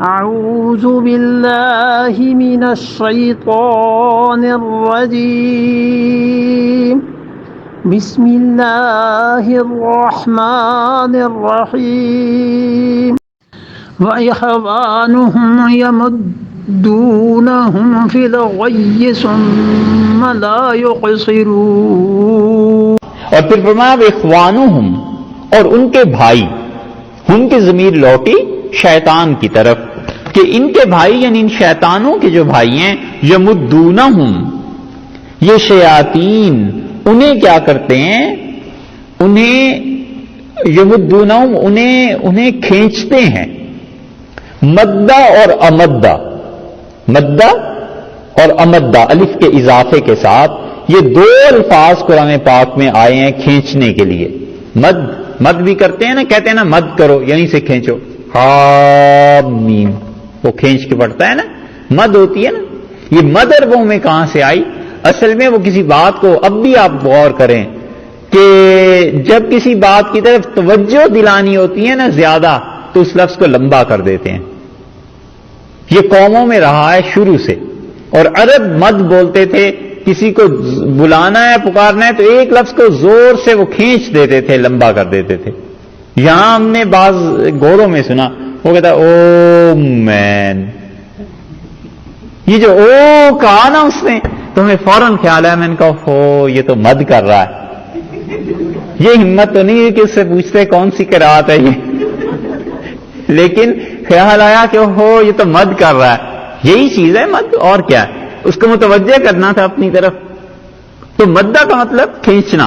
أعوذ بالله من الشيطان الرجيم بسم الله الرحمن الرحيم وإخوانهم يمدونهم في الغي ثم لا يقصرون. اور پھر فرمایا اخوانہم، اور ان کے بھائی، ان کی ضمیر لوٹی شیطان کی طرف کہ ان کے بھائی یعنی ان شیطانوں کے جو بھائی ہیں، یمدونہم، یہ شیاطین انہیں کیا کرتے ہیں، انہیں یمدونہم انہیں کھینچتے ہیں. مدہ اور امدہ، مدہ اور امدہ الف کے اضافے کے ساتھ یہ دو الفاظ قرآن پاک میں آئے ہیں کھینچنے کے لیے. مد بھی کرتے ہیں نا، کہتے ہیں نا مد کرو یعنی سے کھینچو، حامیم وہ کھینچ کے پڑھتا ہے نا، مد ہوتی ہے نا. یہ مد عربوں میں کہاں سے آئی؟ اصل میں وہ کسی بات کو، اب بھی آپ غور کریں کہ جب کسی بات کی طرف توجہ دلانی ہوتی ہے نا زیادہ تو اس لفظ کو لمبا کر دیتے ہیں. یہ قوموں میں رہا ہے شروع سے، اور عرب مد بولتے تھے. کسی کو بلانا ہے، پکارنا ہے تو ایک لفظ کو زور سے وہ کھینچ دیتے تھے، لمبا کر دیتے تھے. یہاں ہم نے بعض گوروں میں سنا وہ کہتا او مین، یہ جو او کہا نا اس نے تو ہمیں فوراً خیال ہے، میں نے کہا ہو یہ تو مد کر رہا ہے. یہ ہمت تو نہیں ہے کہ اس سے پوچھتے کون سی قرات ہے یہ، لیکن خیال آیا کہ ہو یہ تو مد کر رہا ہے. یہی چیز ہے مد، اور کیا ہے، اس کو متوجہ کرنا تھا اپنی طرف. تو مدہ کا مطلب کھینچنا.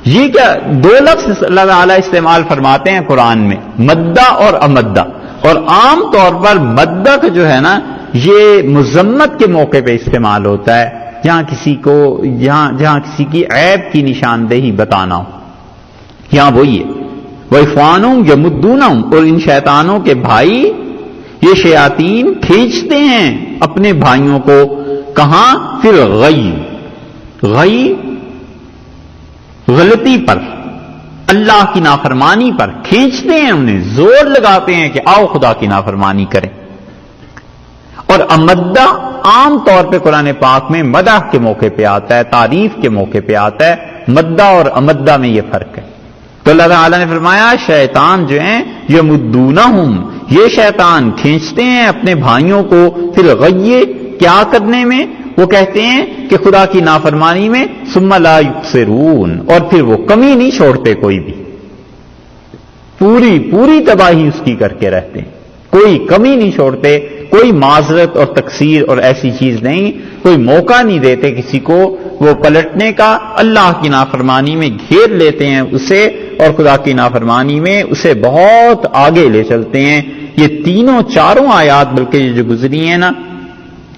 یہ کیا دو لفظ اللہ تعالیٰ استعمال فرماتے ہیں قرآن میں، مدہ اور امدہ. اور عام طور پر مدہ کا جو ہے نا یہ مذمت کے موقع پہ استعمال ہوتا ہے، جہاں کسی کی عیب کی نشاندہی بتانا ہو. یہاں وہی ہے، وَإِخْوَانُهُمْ يَمُدُّونَهُمْ، اور ان شیطانوں کے بھائی یہ شیاطین کھینچتے ہیں اپنے بھائیوں کو. کہاں؟ پھر غی غلطی پر، اللہ کی نافرمانی پر کھینچتے ہیں، انہیں زور لگاتے ہیں کہ آؤ خدا کی نافرمانی کریں. اور امدہ عام طور پہ قرآن پاک میں مدح کے موقع پہ آتا ہے، تعریف کے موقع پہ آتا ہے. مدہ اور امدہ میں یہ فرق ہے. تو اللہ تعالیٰ نے فرمایا شیطان جو ہیں یمدونہم، یہ شیطان کھینچتے ہیں اپنے بھائیوں کو پھر غی، کیا کرنے میں؟ وہ کہتے ہیں کہ خدا کی نافرمانی میں، ثم لا یقصرون، اور پھر وہ کمی نہیں چھوڑتے کوئی بھی، پوری تباہی اس کی کر کے رہتے ہیں، کوئی کمی نہیں چھوڑتے، کوئی معذرت اور تقصیر اور ایسی چیز نہیں، کوئی موقع نہیں دیتے کسی کو وہ پلٹنے کا. اللہ کی نافرمانی میں گھیر لیتے ہیں اسے، اور خدا کی نافرمانی میں اسے بہت آگے لے چلتے ہیں. یہ چاروں آیات بلکہ یہ جو گزری ہیں نا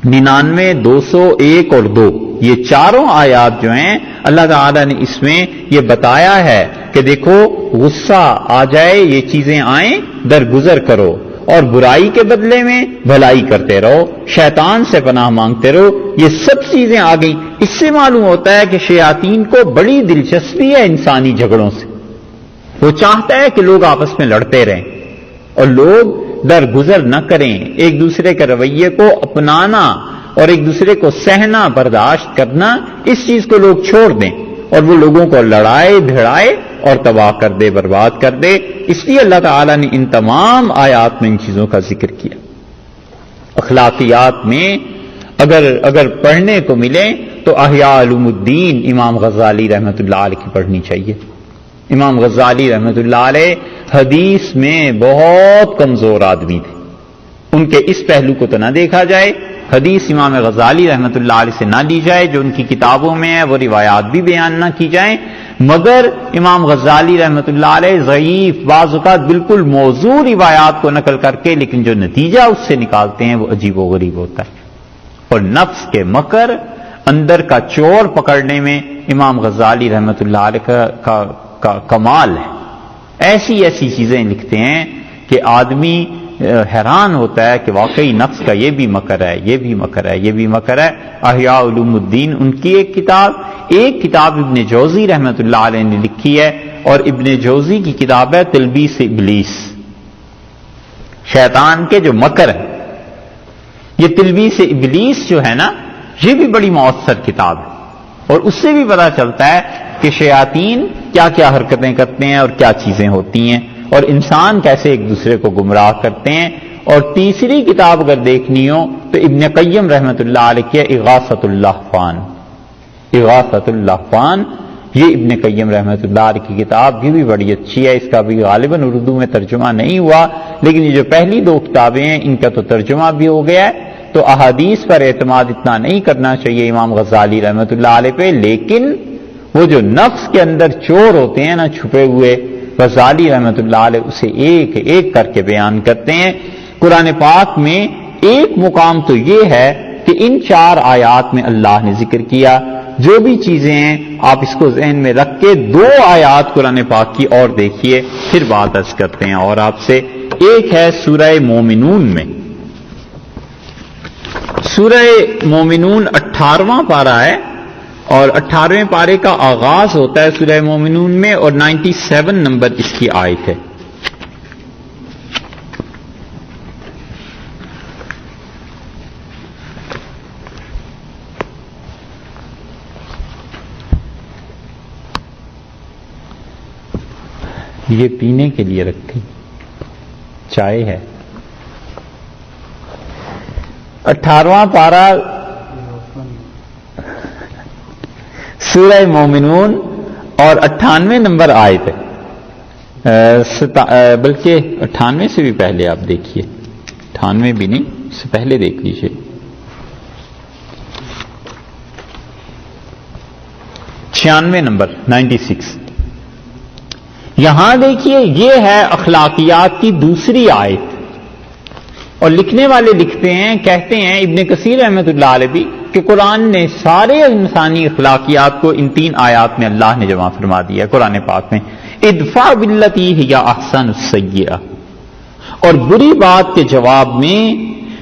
99، 201 اور 2، یہ چاروں آیات جو ہیں اللہ تعالیٰ نے اس میں یہ بتایا ہے کہ دیکھو غصہ آ جائے، یہ چیزیں آئیں، درگزر کرو، اور برائی کے بدلے میں بھلائی کرتے رہو، شیطان سے پناہ مانگتے رہو. یہ سب چیزیں آ گئیں. اس سے معلوم ہوتا ہے کہ شیاطین کو بڑی دلچسپی ہے انسانی جھگڑوں سے. وہ چاہتا ہے کہ لوگ آپس میں لڑتے رہیں اور لوگ درگزر نہ کریں، ایک دوسرے کے رویے کو اپنانا اور ایک دوسرے کو سہنا برداشت کرنا، اس چیز کو لوگ چھوڑ دیں اور وہ لوگوں کو لڑائے بھڑائے اور تباہ کر دے، برباد کر دے. اس لیے اللہ تعالیٰ نے ان تمام آیات میں ان چیزوں کا ذکر کیا. اخلاقیات میں اگر پڑھنے کو ملے تو احیاء علوم الدین امام غزالی رحمۃ اللہ علیہ کی پڑھنی چاہیے. امام غزالی رحمۃ اللہ علیہ حدیث میں بہت کمزور آدمی تھے. ان کے اس پہلو کو تو نہ دیکھا جائے، حدیث امام غزالی رحمۃ اللہ علیہ سے نہ لی جائے، جو ان کی کتابوں میں ہے وہ روایات بھی بیان نہ کی جائیں، مگر امام غزالی رحمۃ اللہ علیہ ضعیف، بعض اوقات بالکل موضوع روایات کو نقل کر کے لیکن جو نتیجہ اس سے نکالتے ہیں وہ عجیب و غریب ہوتا ہے. اور نفس کے مکر، اندر کا چور پکڑنے میں امام غزالی رحمۃ اللہ علیہ کا کمال ہے. ایسی چیزیں لکھتے ہیں کہ آدمی حیران ہوتا ہے کہ واقعی نفس کا یہ بھی مکر ہے، یہ بھی مکر ہے، یہ بھی مکر ہے. احیاء علوم الدین ان کی ایک کتاب ابن جوزی رحمۃ اللہ علیہ نے لکھی ہے، اور ابن جوزی کی کتاب ہے تلبیس ابلیس. شیطان کے جو مکر ہیں یہ تلبیس ابلیس جو ہے نا، یہ بھی بڑی مؤثر کتاب ہے، اور اس سے بھی پتہ چلتا ہے کہ شیاطین کیا کیا حرکتیں کرتے ہیں اور کیا چیزیں ہوتی ہیں، اور انسان کیسے ایک دوسرے کو گمراہ کرتے ہیں۔ اور تیسری کتاب اگر دیکھنی ہو تو ابن قیم رحمۃ اللہ علیہ کی اغاثۃ اللہفان، اغاثۃ اللہفان، یہ ابن قیم رحمۃ اللہ علیہ کی کتاب، یہ بھی بڑی اچھی ہے۔ اس کا بھی غالباً اردو میں ترجمہ نہیں ہوا، لیکن یہ جو پہلی دو کتابیں ہیں ان کا تو ترجمہ بھی ہو گیا ہے۔ تو احادیث پر اعتماد اتنا نہیں کرنا چاہیے امام غزالی رحمۃ اللہ علیہ پہ، لیکن وہ جو نفس کے اندر چور ہوتے ہیں نا چھپے ہوئے، غزالی رحمۃ اللہ علیہ اسے ایک ایک کر کے بیان کرتے ہیں۔ قرآن پاک میں ایک مقام تو یہ ہے کہ ان 4 آیات میں اللہ نے ذکر کیا، جو بھی چیزیں ہیں آپ اس کو ذہن میں رکھ کے 2 آیات قرآن پاک کی اور دیکھیے، پھر بات عرض کرتے ہیں اور آپ سے۔ ایک ہے سورہ مومنون میں، سورہ مومنون 18واں پارہ ہے، اور 18ویں پارے کا آغاز ہوتا ہے سورہ مومنون میں، اور 97 نمبر اس کی آیت ہے۔ یہ پینے کے لیے رکھی چائے ہے۔ 18واں پارہ سورہ مومنون اور 98 نمبر آیت ہے، بلکہ 98 سے بھی پہلے آپ دیکھیے، 98 بھی نہیں، اس سے پہلے دیکھ لیجیے۔ نمبر 96، یہاں دیکھیے یہ ہے اخلاقیات کی دوسری آیت، اور لکھنے والے لکھتے ہیں، کہتے ہیں ابن کثیر رحمۃ اللہ علیہ بھی، کہ قرآن نے سارے انسانی اخلاقیات کو ان 3 آیات میں اللہ نے جمع فرما دیا ہے قرآن پاک میں۔ ادفع باللتی ہی احسن السیئہ، اور بری بات کے جواب میں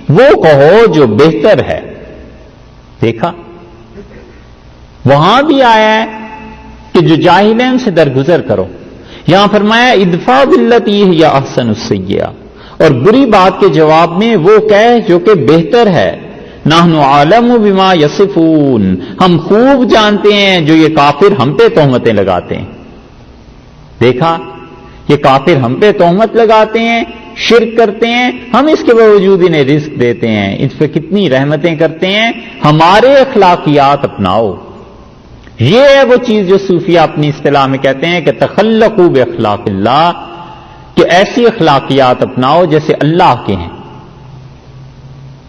وہ کہو جو بہتر ہے۔ دیکھا وہاں بھی آیا ہے کہ جو جاہل ہیں ان سے درگزر کرو، یہاں فرمایا ادفع باللتی ہی احسن السیئہ، اور بری بات کے جواب میں وہ کہے جو کہ بہتر ہے۔ نحن عالم بما یصفون، ہم خوب جانتے ہیں جو یہ کافر ہم پہ تہمتیں لگاتے ہیں۔ دیکھا یہ کافر ہم پہ تہمت لگاتے ہیں، شرک کرتے ہیں، ہم اس کے باوجود انہیں رزق دیتے ہیں، اس پہ کتنی رحمتیں کرتے ہیں۔ ہمارے اخلاقیات اپناؤ، یہ ہے وہ چیز جو صوفیہ اپنی اصطلاح میں کہتے ہیں کہ تخلقوا باخلاق اللہ، کہ ایسی اخلاقیات اپناؤ جیسے اللہ کے ہیں۔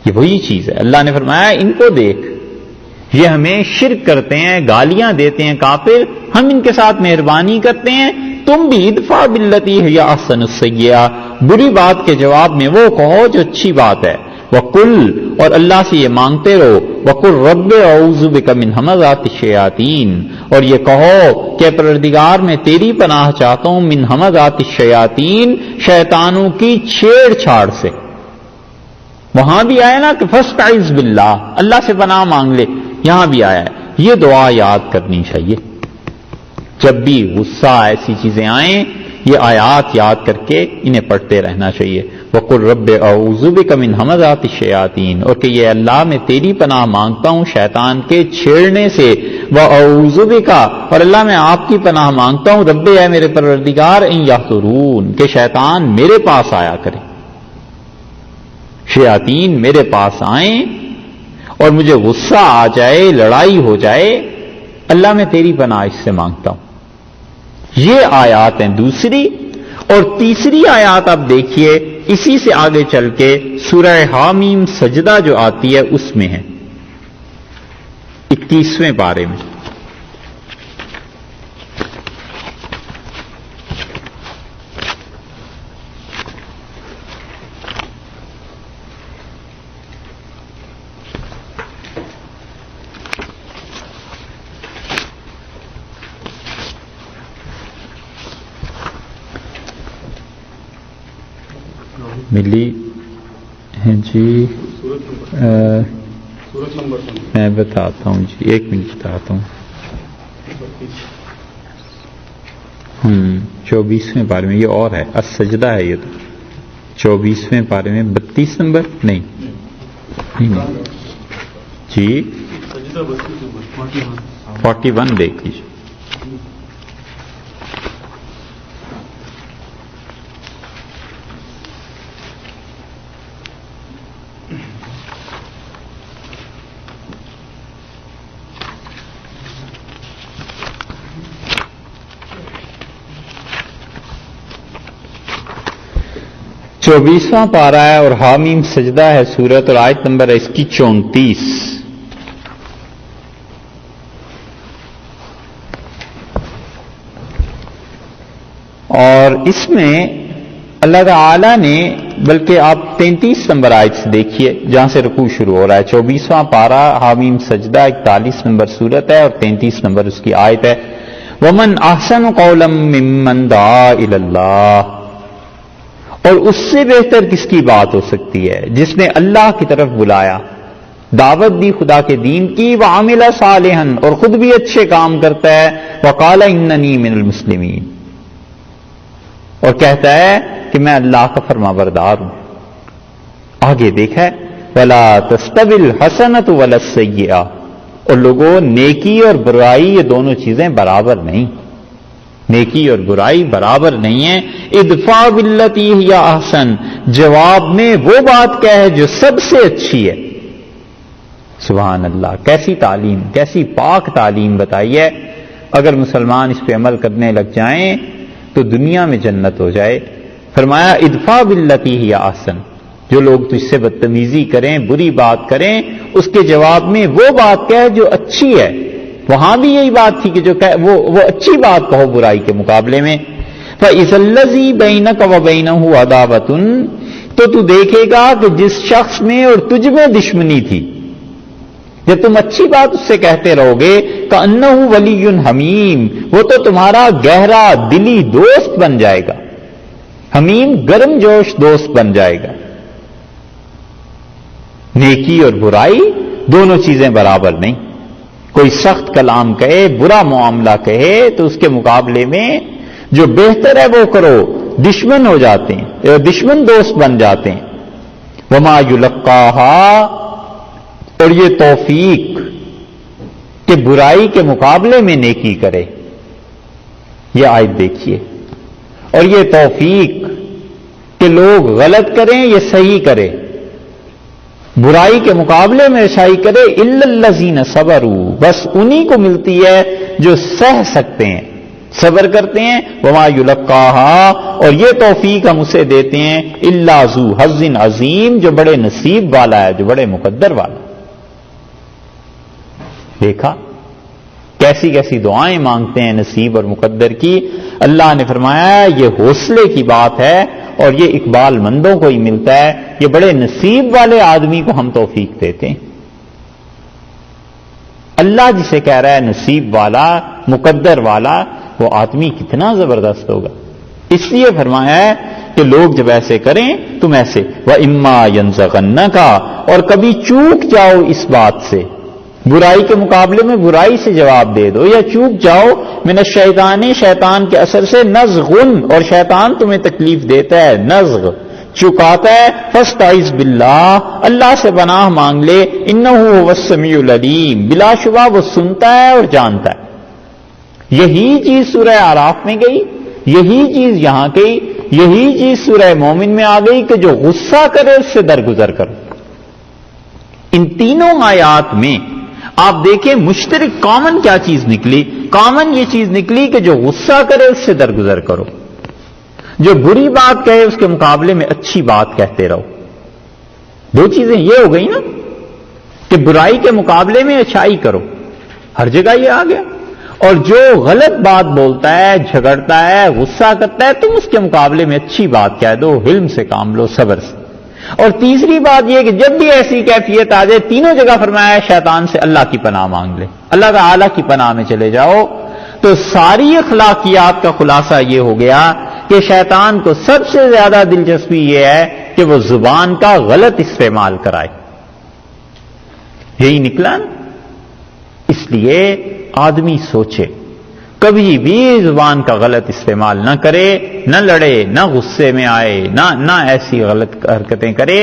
یہ وہی چیز ہے، اللہ نے فرمایا ان کو دیکھ، یہ ہمیں شرک کرتے ہیں، گالیاں دیتے ہیں کافر، ہم ان کے ساتھ مہربانی کرتے ہیں، تم بھی ادفع باللتی ہی احسن السیئہ، بری بات کے جواب میں وہ کہو جو اچھی بات ہے۔ وقل، اور اللہ سے یہ مانگتے رہو، وقل رب اعوذ بک من ہمزات الشیاطین، اور یہ کہو کہ پروردگار میں تیری پناہ چاہتا ہوں من ہمزات الشیاطین، شیطانوں کی چھیڑ چھاڑ سے۔ وہاں بھی آیا نا کہ فاستعذ باللہ، اللہ سے پناہ مانگ لے، یہاں بھی آیا ہے۔ یہ دعا یاد کرنی چاہیے جب بھی غصہ ایسی چیزیں آئیں، یہ آیات یاد کر کے انہیں پڑھتے رہنا چاہیے۔ وقل رب اعوذ بک من ہمزات الشیاطین، اور کہ یہ اللہ میں تیری پناہ مانگتا ہوں شیطان کے چھیڑنے سے، واعوذ بک، اور اللہ میں آپ کی پناہ مانگتا ہوں رب، اے میرے پروردگار، ان یحضرون، کہ شیطان میرے پاس آیا کرے، شیاطین میرے پاس آئیں اور مجھے غصہ آ جائے، لڑائی ہو جائے، اللہ میں تیری پناہ اس سے مانگتا ہوں۔ یہ آیات ہیں دوسری، اور تیسری آیات آپ دیکھیے اسی سے آگے چل کے سورہ حامیم سجدہ جو آتی ہے اس میں ہے، 21ویں پارے میں۔ ملی ہیں جی، میں بتاتا ہوں جی، 1 منٹ بتاتا ہوں۔ 24ویں پارے میں، یہ اور ہے، السجدہ ہے یہ تو، 24ویں پارے میں 32 نمبر نہیں، جی 41 دیکھ لیجیے. چوبیسواں پارہ ہے اور حامیم سجدہ ہے سورت اور آیت نمبر ہے اس کی 34. اور اس میں اللہ تعالی نے بلکہ آپ 33 نمبر آیت سے دیکھیے جہاں سے رکوع شروع ہو رہا ہے. 24واں پارہ حامیم سجدہ 41 نمبر سورت ہے اور 33 نمبر اس کی آیت ہے. ومن احسن قولا ممن دعا الی اللہ. اور اس سے بہتر کس کی بات ہو سکتی ہے جس نے اللہ کی طرف بلایا, دعوت دی خدا کے دین کی, وعمل صالحا اور خود بھی اچھے کام کرتا ہے, وقال اننی من المسلمین اور کہتا ہے کہ میں اللہ کا فرما بردار ہوں. آگے دیکھا ہے ولا تستوی الحسنۃ ولا السیئۃ. اور لوگوں نیکی اور برائی یہ دونوں چیزیں برابر نہیں, نیکی اور برائی برابر نہیں ہیں. ادفع باللتی ہی احسن, جواب میں وہ بات کیا ہے جو سب سے اچھی ہے. سبحان اللہ, کیسی تعلیم, کیسی پاک تعلیم بتائی ہے. اگر مسلمان اس پہ عمل کرنے لگ جائیں تو دنیا میں جنت ہو جائے. فرمایا ادفع باللتی ہی احسن, جو لوگ تجھ سے بدتمیزی کریں, بری بات کریں, اس کے جواب میں وہ بات کیا ہے جو اچھی ہے. وہاں بھی یہی بات تھی کہ جو وہ اچھی بات کہو برائی کے مقابلے میں. فَإِذَا الَّذِي بَيْنَكَ وَبَيْنَهُ عَدَاوَةٌ, تو تو دیکھے گا کہ جس شخص میں اور تجھ میں دشمنی تھی, جب تم اچھی بات اس سے کہتے رہو گے, كَأَنَّهُ وَلِيٌّ حمیم, وہ تو تمہارا گہرا دلی دوست بن جائے گا. حمیم گرم جوش دوست بن جائے گا. نیکی اور برائی دونوں چیزیں برابر نہیں. کوئی سخت کلام کہے, برا معاملہ کہے, تو اس کے مقابلے میں جو بہتر ہے وہ کرو. دشمن ہو جاتے ہیں, دشمن دوست بن جاتے ہیں. وما یلقاها, اور یہ توفیق کہ برائی کے مقابلے میں نیکی کرے, یہ آیت دیکھیے. اور یہ توفیق کہ لوگ غلط کریں یہ صحیح کرے, برائی کے مقابلے میں اچھائی کرے. الا الذین صبروا, بس انہی کو ملتی ہے جو سہ سکتے ہیں, صبر کرتے ہیں. وما یلقاها, اور یہ توفیق ہم اسے دیتے ہیں الا ذو حظ عظیم, جو بڑے نصیب والا ہے, جو بڑے مقدر والا. دیکھا کیسی کیسی دعائیں مانگتے ہیں نصیب اور مقدر کی. اللہ نے فرمایا یہ حوصلے کی بات ہے اور یہ اقبال مندوں کو ہی ملتا ہے. یہ بڑے نصیب والے آدمی کو ہم توفیق دیتے ہیں. اللہ جسے کہہ رہا ہے نصیب والا, مقدر والا, وہ آدمی کتنا زبردست ہوگا. اس لیے فرمایا ہے کہ لوگ جب ایسے کریں تم ایسے. وَإِمَّا يَنزَغَنَّكَ, اور کبھی چوک جاؤ اس بات سے, برائی کے مقابلے میں برائی سے جواب دے دو, یا چوک جاؤ من الشیطان, شیطان کے اثر سے, نزغن, اور شیطان تمہیں تکلیف دیتا ہے, نزغ چکاتا ہے. فاستعذ باللہ, اللہ سے پناہ مانگ لے. انہ هو السمیع العلیم, بلا شبہ وہ سنتا ہے اور جانتا ہے. یہی چیز سورہ اعراف میں گئی, یہی چیز یہاں گئی, یہی چیز سورہ مومن میں آ گئی کہ جو غصہ کرے اس سے درگزر کرو. ان تینوں آیات میں آپ دیکھیں مشترک کامن کیا چیز نکلی. کامن یہ چیز نکلی کہ جو غصہ کرے اس سے درگزر کرو, جو بری بات کہے اس کے مقابلے میں اچھی بات کہتے رہو. دو چیزیں یہ ہو گئی نا کہ برائی کے مقابلے میں اچھائی کرو, ہر جگہ یہ آ گیا. اور جو غلط بات بولتا ہے, جھگڑتا ہے, غصہ کرتا ہے, تم اس کے مقابلے میں اچھی بات کہہ دو, حلم سے کام لو, صبر سے. اور تیسری بات یہ کہ جب بھی ایسی کیفیت آ جائے, تینوں جگہ فرمایا ہے شیطان سے اللہ کی پناہ مانگ لے, اللہ تعالی کی پناہ میں چلے جاؤ. تو ساری اخلاقیات کا خلاصہ یہ ہو گیا کہ شیطان کو سب سے زیادہ دلچسپی یہ ہے کہ وہ زبان کا غلط استعمال کرائے. یہی نکلا نا. اس لیے آدمی سوچے, کبھی بھی زبان کا غلط استعمال نہ کرے, نہ لڑے, نہ غصے میں آئے, نہ ایسی غلط حرکتیں کرے.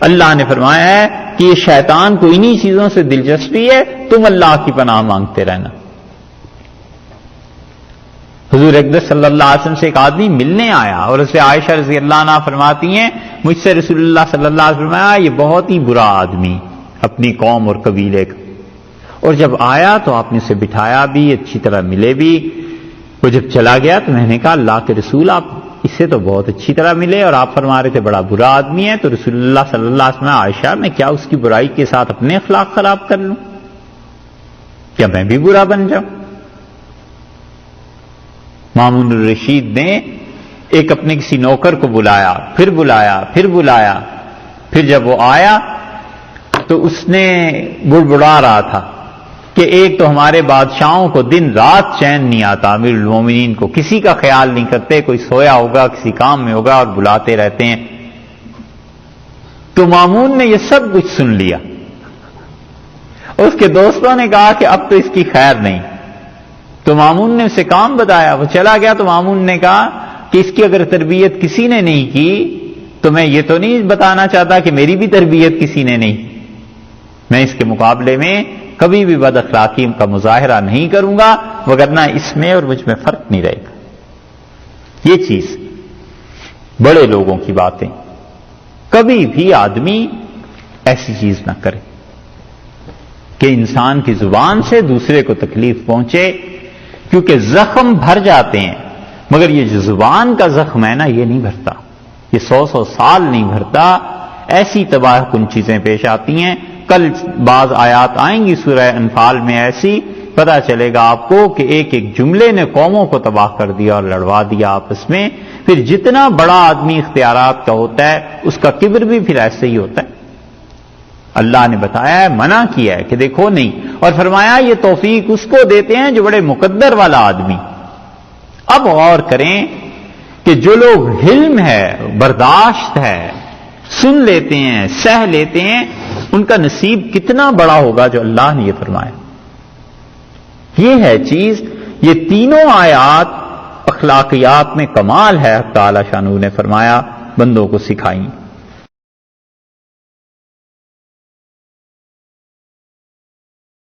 اللہ نے فرمایا ہے کہ یہ شیطان کو انہی چیزوں سے دلچسپی ہے، تم اللہ کی پناہ مانگتے رہنا۔ حضور اقدس صلی اللہ علیہ وسلم سے ایک آدمی ملنے آیا اور اسے عائشہ رضی اللہ عنہا فرماتی ہیں مجھ سے رسول اللہ صلی اللہ علیہ وسلم فرمایا یہ بہت ہی برا آدمی اپنی قوم اور قبیلے کا، اور جب آیا تو آپ نے اسے بٹھایا بھی، اچھی طرح ملے بھی۔ وہ جب چلا گیا تو میں نے کہا اللہ کے رسول آپ اس سے تو بہت اچھی طرح ملے اور آپ فرما رہے تھے بڑا برا آدمی ہے، تو رسول اللہ صلی اللہ علیہ وسلم عائشہ میں کیا اس کی برائی کے ساتھ اپنے اخلاق خراب کر لوں؟ کیا میں بھی برا بن جاؤں؟ مامون الرشید نے ایک اپنے کسی نوکر کو بلایا، پھر بلایا، پھر جب وہ آیا تو اس نے بڑبڑا رہا تھا کہ ایک تو ہمارے بادشاہوں کو دن رات چین نہیں آتا، امیر المومنین کو کسی کا خیال نہیں کرتے، کوئی سویا ہوگا کسی کام میں ہوگا اور بلاتے رہتے ہیں۔ تو مامون نے یہ سب کچھ سن لیا، اس کے دوستوں نے کہا کہ اب تو اس کی خیر نہیں، تو مامون نے اسے کام بتایا، وہ چلا گیا تو مامون نے کہا کہ اس کی اگر تربیت کسی نے نہیں کی تو میں یہ تو نہیں بتانا چاہتا کہ میری بھی تربیت کسی نے نہیں، میں اس کے مقابلے میں کبھی بھی بد اخلاقی کا مظاہرہ نہیں کروں گا، وگرنہ اس میں اور مجھ میں فرق نہیں رہے گا۔ یہ چیز بڑے لوگوں کی باتیں، کبھی بھی آدمی ایسی چیز نہ کرے کہ انسان کی زبان سے دوسرے کو تکلیف پہنچے، کیونکہ زخم بھر جاتے ہیں مگر یہ جو زبان کا زخم ہے نا یہ نہیں بھرتا، یہ 100 سال نہیں بھرتا، ایسی تباہ کن چیزیں پیش آتی ہیں۔ کل بعض آیات آئیں گی سورہ انفال میں ایسی، پتہ چلے گا آپ کو کہ ایک ایک جملے نے قوموں کو تباہ کر دیا اور لڑوا دیا آپس میں۔ پھر جتنا بڑا آدمی اختیارات کا ہوتا ہے اس کا کبر بھی پھر ایسے ہی ہوتا ہے۔ اللہ نے بتایا ہے، منع کیا ہے کہ دیکھو نہیں، اور فرمایا یہ توفیق اس کو دیتے ہیں جو بڑے مقدر والا آدمی۔ اب غور کریں کہ جو لوگ حلم ہے، برداشت ہے، سن لیتے ہیں، سہ لیتے ہیں، ان کا نصیب کتنا بڑا ہوگا جو اللہ نے یہ فرمایا۔ یہ ہے چیز، یہ تینوں آیات اخلاقیات میں کمال ہے، تعالی شانہ نے فرمایا بندوں کو سکھائیں۔